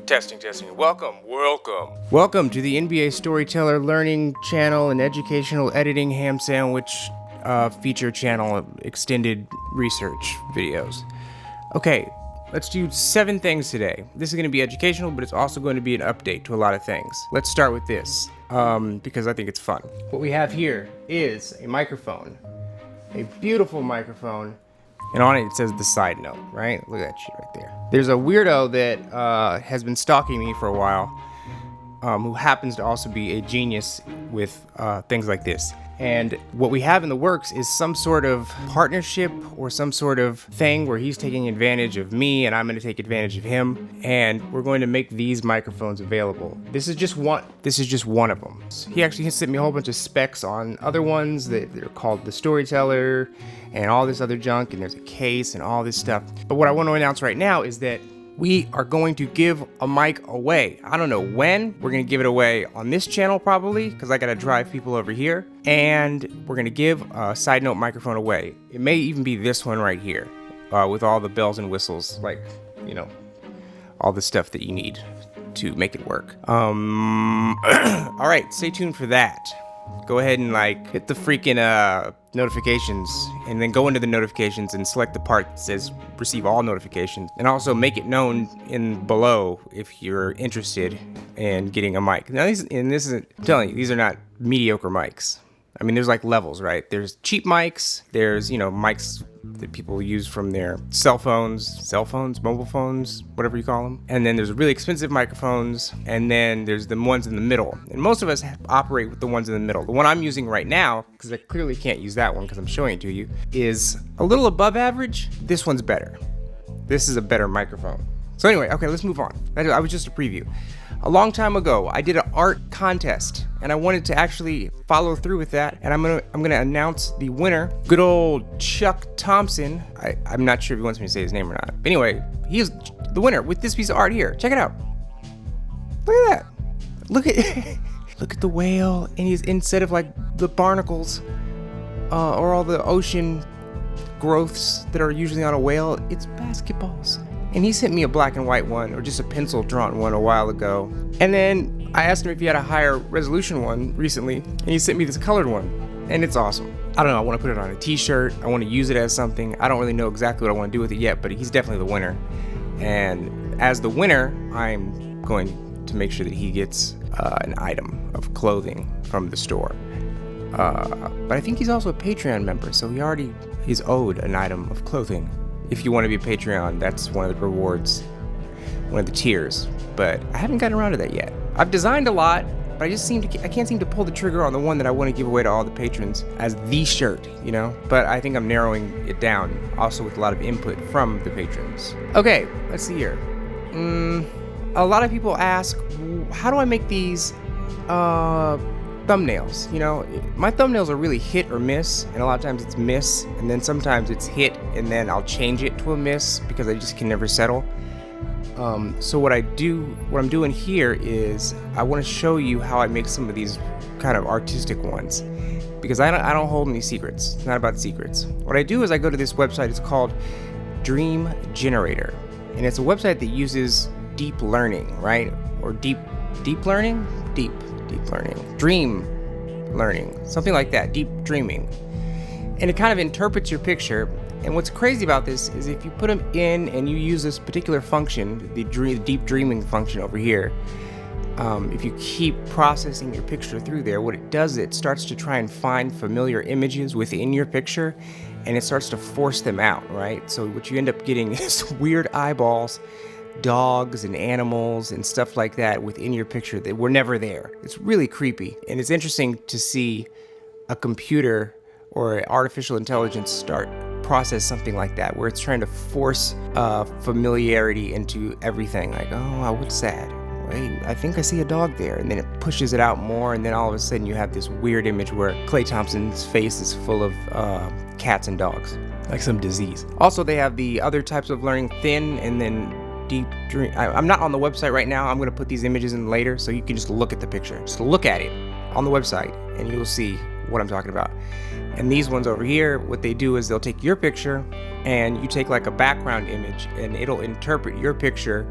Testing. Welcome to the NBA Storyteller Learning Channel and Educational Editing Ham Sandwich feature channel extended research videos. Okay, let's do 7 things today. This is going to be educational, but it's also going to be an update to a lot of things. Let's start with this, because I think it's fun. What we have here is a microphone, a beautiful microphone. And on it says the side note, right? Look at that shit right there. There's a weirdo that has been stalking me for a while, who happens to also be a genius with things like this. And what we have in the works is some sort of partnership or some sort of thing where he's taking advantage of me and I'm going to take advantage of him. And we're going to make these microphones available. This is just one of them. He actually sent me a whole bunch of specs on other ones that are called the Storyteller and all this other junk, and there's a case and all this stuff. But what I want to announce right now is that we are going to give a mic away. I don't know when. We're going to give it away on this channel probably, because I got to drive people over here. And we're going to give a side note microphone away. It may even be this one right here, with all the bells and whistles, like, you know, all the stuff that you need to make it work. All right, stay tuned for that. Go ahead and hit the freaking notifications, and then go into the notifications and select the part that says receive all notifications, and also make it known in below if you're interested in getting a mic. Now I'm telling you, these are not mediocre mics. I mean, there's levels, right? There's cheap mics, there's, mics that people use from their cell phones, mobile phones, whatever you call them. And then there's really expensive microphones, and then there's the ones in the middle. And most of us operate with the ones in the middle. The one I'm using right now, because I clearly can't use that one because I'm showing it to you, is a little above average. This one's better. This is a better microphone. So anyway, okay, let's move on. That was just a preview. A long time ago, I did an art contest, and I wanted to actually follow through with that, and I'm gonna announce the winner. Good old Chuck Thompson. I'm not sure if he wants me to say his name or not. But anyway, he is the winner with this piece of art here. Check it out. Look at that. Look at the whale, and he's instead of the barnacles or all the ocean growths that are usually on a whale, it's basketballs. And he sent me a black and white one, or just a pencil drawn one a while ago. And then I asked him if he had a higher resolution one recently, and he sent me this colored one. And it's awesome. I don't know, I want to put it on a t-shirt. I want to use it as something. I don't really know exactly what I want to do with it yet, but he's definitely the winner. And as the winner, I'm going to make sure that he gets an item of clothing from the store. But I think he's also a Patreon member, so he already is owed an item of clothing. If you want to be a Patreon, that's one of the rewards, one of the tiers. But I haven't gotten around to that yet. I've designed a lot, but I can't seem to pull the trigger on the one that I want to give away to all the patrons as the shirt, But I think I'm narrowing it down, also with a lot of input from the patrons. Okay, let's see here. A lot of people ask, how do I make these thumbnails? My thumbnails are really hit or miss, and a lot of times it's miss, and then sometimes it's hit, and then I'll change it to a miss because I just can never settle. So what I'm doing here is I want to show you how I make some of these kind of artistic ones, because I don't hold any secrets. It's not about secrets. What I do is I go to this website. It's called Dream Generator, and it's a website that uses deep learning, right? Or deep learning, dream learning, something like that, deep dreaming. And it kind of interprets your picture. And what's crazy about this is if you put them in and you use this particular function, the deep dreaming function over here, if you keep processing your picture through there, what it does is it starts to try and find familiar images within your picture, and it starts to force them out, right? So what you end up getting is weird eyeballs, dogs and animals and stuff like that within your picture that were never there. It's really creepy, and it's interesting to see a computer or artificial intelligence start process something like that, where it's trying to force familiarity into everything. Oh, what's that? Wait, I think I see a dog there. And then it pushes it out more, and then all of a sudden you have this weird image where Klay Thompson's face is full of cats and dogs, like some disease. Also, they have the other types of learning, thin and then deep dream. I'm not on the website right now. I'm going to put these images in later, so you can just look at the picture. Just look at it on the website, and you'll see what I'm talking about. And these ones over here, what they do is they'll take your picture, and you take a background image, and it'll interpret your picture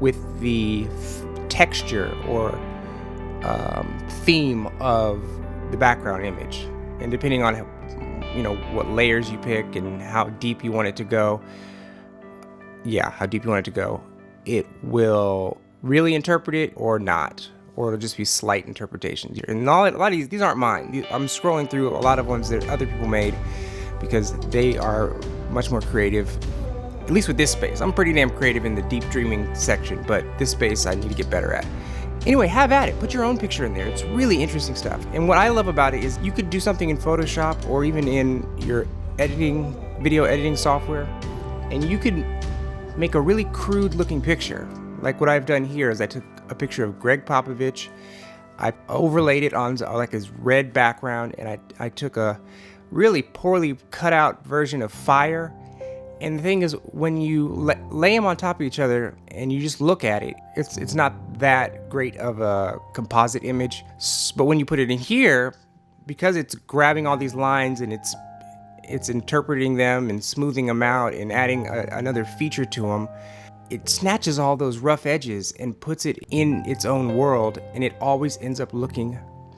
with the texture or theme of the background image. And depending on what layers you pick and how deep you want it to go, it will really interpret it or not, or it'll just be slight interpretations. And a lot of these aren't mine. I'm scrolling through a lot of ones that other people made because they are much more creative. At least with this space. I'm pretty damn creative in the deep dreaming section, but this space I need to get better at. Anyway, have at it. Put your own picture in there. It's really interesting stuff. And what I love about it is you could do something in Photoshop or even in your video editing software, and you could make a really crude looking picture. Like what I've done here is I took a picture of Greg Popovich, I overlaid it on like his red background, and I took a really poorly cut out version of fire. And the thing is, when you lay them on top of each other and you just look at it, it's not that great of a composite image. But when you put it in here, because it's grabbing all these lines and it's interpreting them and smoothing them out and adding another feature to them, it snatches all those rough edges and puts it in its own world, and it always ends up looking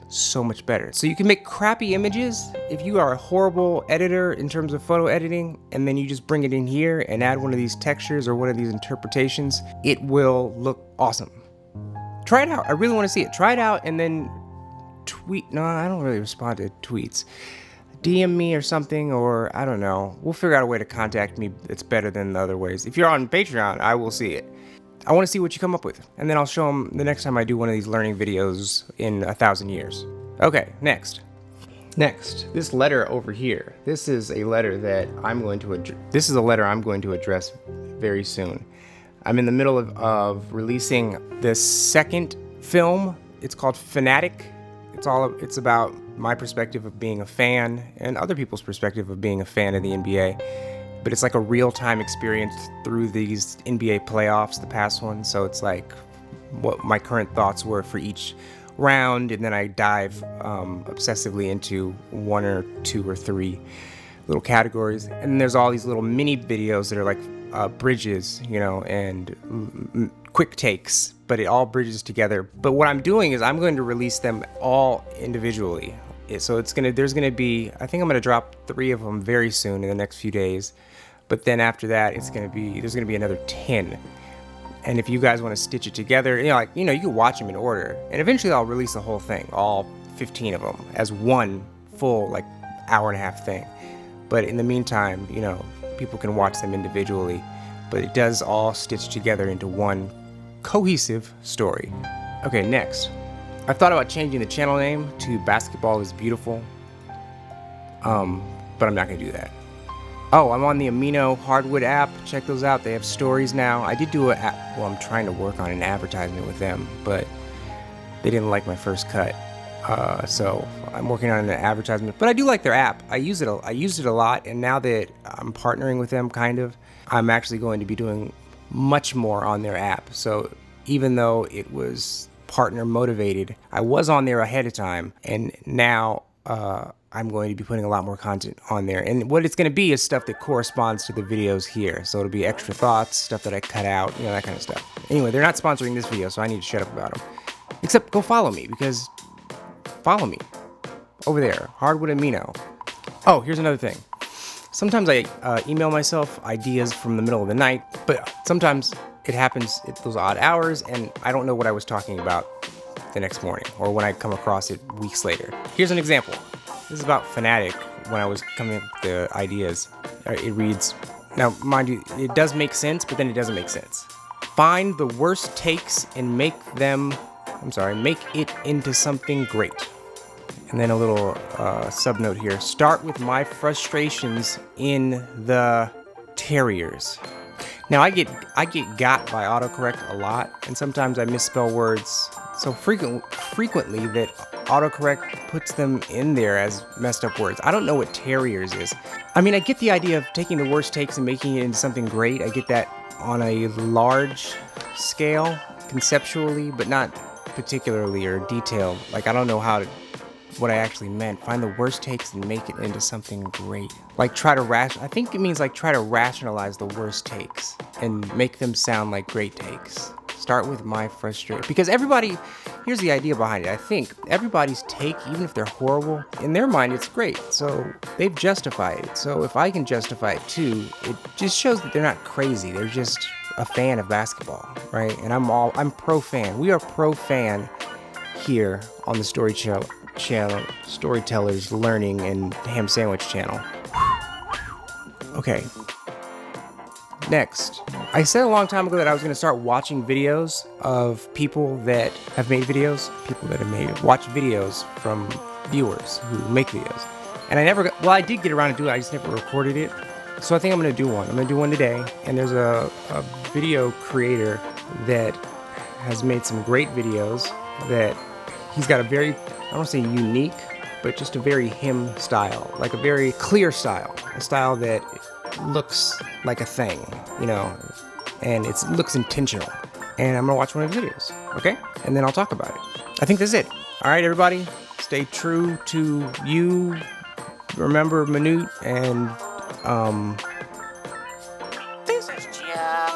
so much better. So you can make crappy images if you are a horrible editor in terms of photo editing, and then you just bring it in here and add one of these textures or one of these interpretations. It will look awesome. Try it out. I really want to see it. Try it out and then tweet. No, I don't really respond to tweets. DM me or something, or I don't know. We'll figure out a way to contact me that's better than the other ways. If you're on Patreon, I will see it. I want to see what you come up with, and then I'll show them the next time I do one of these learning videos in 1,000 years. Okay, next, this letter over here. This is a letter that I'm going to address very soon. I'm in the middle of releasing the second film. It's called Fanatic. It's about my perspective of being a fan and other people's perspective of being a fan of the NBA. But it's like a real-time experience through these NBA playoffs, the past one. So it's like what my current thoughts were for each round, and then I dive obsessively into one or two or three little categories. And there's all these little mini videos that are like bridges, and quick takes, but it all bridges together. But what I'm doing is I'm going to release them all individually. So I think I'm gonna drop 3 of them very soon in the next few days. But then after that, there's gonna be another 10. And if you guys want to stitch it together, you can watch them in order. And eventually I'll release the whole thing, all 15 of them, as one full hour and a half thing. But in the meantime, people can watch them individually. But it does all stitch together into one cohesive story. Okay, next. I've thought about changing the channel name to Basketball is Beautiful, but I'm not going to do that. Oh, I'm on the Amino Hardwood app. Check those out. They have stories now. I did do I'm trying to work on an advertisement with them, but they didn't like my first cut. So I'm working on an advertisement, but I do like their app. I used it a lot, and now that I'm partnering with them, I'm actually going to be doing much more on their app. So even though it was partner motivated, I was on there ahead of time, and now I'm going to be putting a lot more content on there. And what it's going to be is stuff that corresponds to the videos here. So it'll be extra thoughts, stuff that I cut out, that kind of stuff. Anyway, they're not sponsoring this video, so I need to shut up about them. Except go follow me, because follow me over there, Hardwood Amino. Oh, here's another thing. Sometimes I email myself ideas from the middle of the night, but sometimes it happens at those odd hours, and I don't know what I was talking about the next morning, or when I come across it weeks later. Here's an example. This is about Fanatic, when I was coming up with the ideas. It reads, now mind you, it does make sense, but then it doesn't make sense. Find the worst takes and make it into something great. And then a little subnote here. Start with my frustrations in the Terriers. Now I get got by autocorrect a lot, and sometimes I misspell words so frequently that autocorrect puts them in there as messed up words. I don't know what Terriers is. I mean, I get the idea of taking the worst takes and making it into something great. I get that on a large scale, conceptually, but not particularly or detailed. I don't know what I actually meant. Find the worst takes and make it into something great. I think it means try to rationalize the worst takes and make them sound like great takes. Start with my frustration. Because everybody, here's the idea behind it. I think everybody's take, even if they're horrible, in their mind it's great. So they've justified it. So if I can justify it too, it just shows that they're not crazy. They're just a fan of basketball, right? And I'm pro fan. We are pro fan here on the channel, Storytellers Learning and Ham Sandwich channel. Okay. Next, I said a long time ago that I was going to start watching videos of people that have made videos, watch videos from viewers who make videos. And I did get around to do it, I just never recorded it. So I think I'm going to do one. I'm going to do one today. And there's a video creator that has made some great videos that he's got a very, I don't want to say unique, but just a very him style, like a very clear style, a style that looks like a thing, you know, and it looks intentional. And I'm gonna watch one of his videos, okay? And then I'll talk about it. I think that's it. All right, everybody, stay true to you. Remember Manute and This is Jeff.